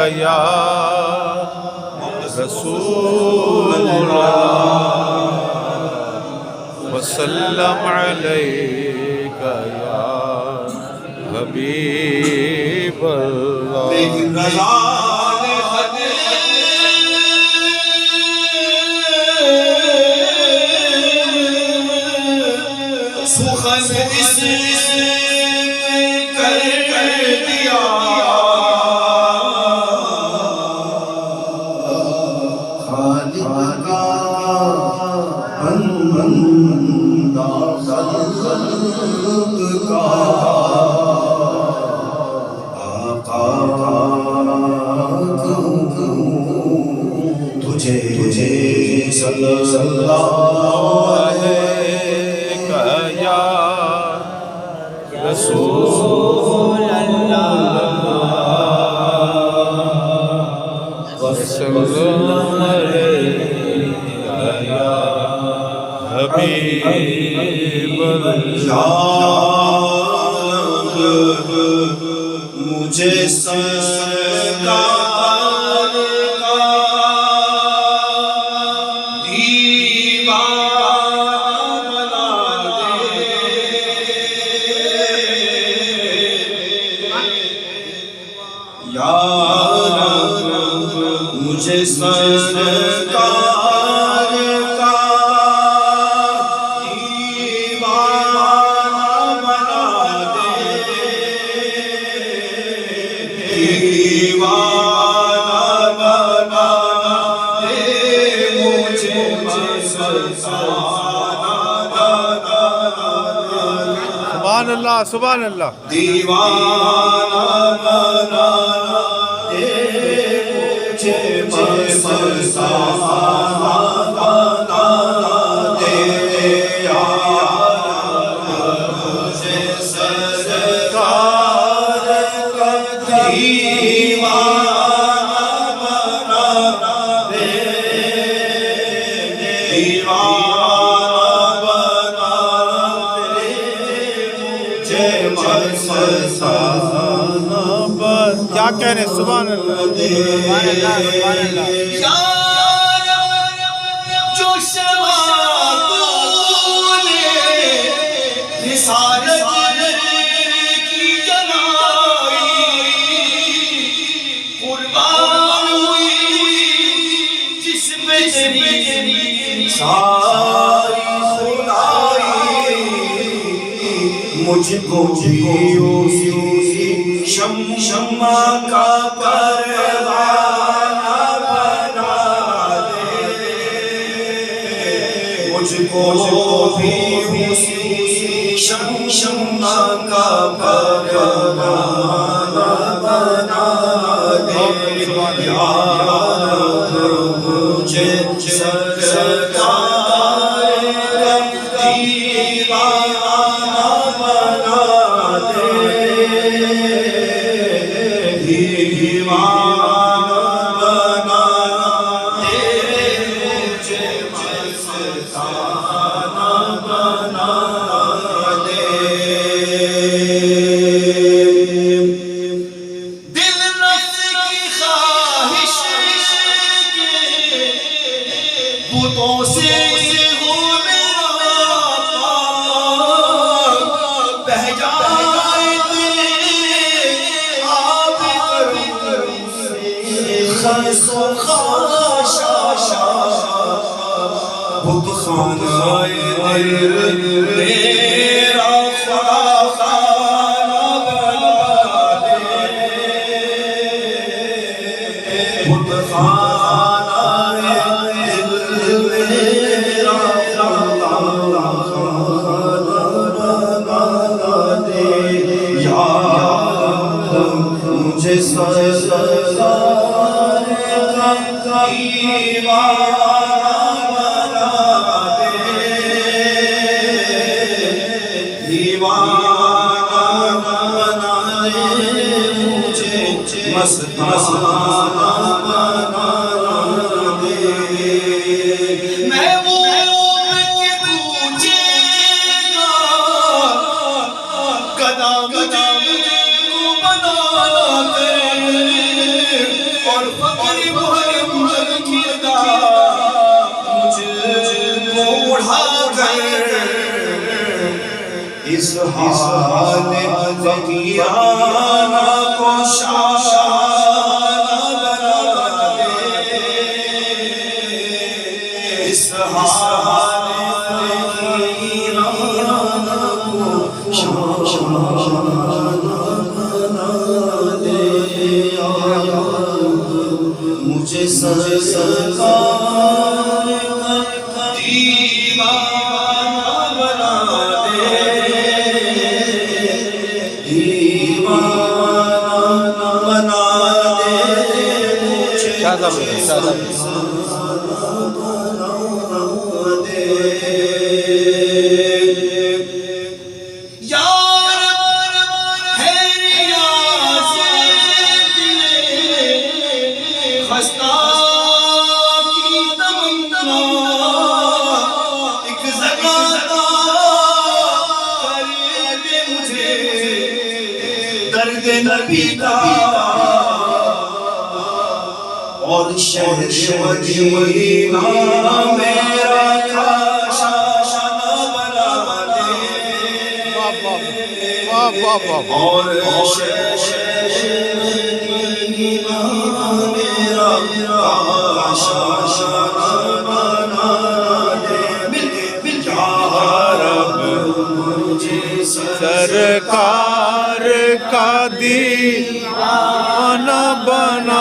یا رسول اللہ وسلم علیک یا حبیب اللہ صلی اللہ علیہ یا رسول اللہ وسلم علیہ یا حبیب اللہ مجھے سرکار مجھے سرکار کا دیوانہ بنا دے دیوانہ بنا دے مجھے سبحان اللہ سبحان اللہ دیوانہ بنا کیا کہہ رہے سبحان اللہ سبحان اللہ سبحان اللہ جو شما بولے رسالت کی جنائی قربان ہوئی جس میں تیری ساری خدائی مجھ کو شمع کا پروانہ بنا دے مجھ کو بھی اسی شمع کا پروانہ بنا دے یا مجھے سرکار کا دیوانہ بنا دے بت خانہ میرا خانہ بنا دے بت خانہ میرا خانہ بنا دے یا مجھے سرکار اس حال فقیرانہ کو شانہ بنا دے اس حال فقیرانہ کو شانہ بنا دے مجھے سرکار کا دیوانہ بنا دے درد نبی کا اور شہر مدینہ میرا کاشانہ بنا دے اور شہر مدینہ میرا کاشانہ بنا دے یا رب مجھے سرکار کا دیوانہ بنا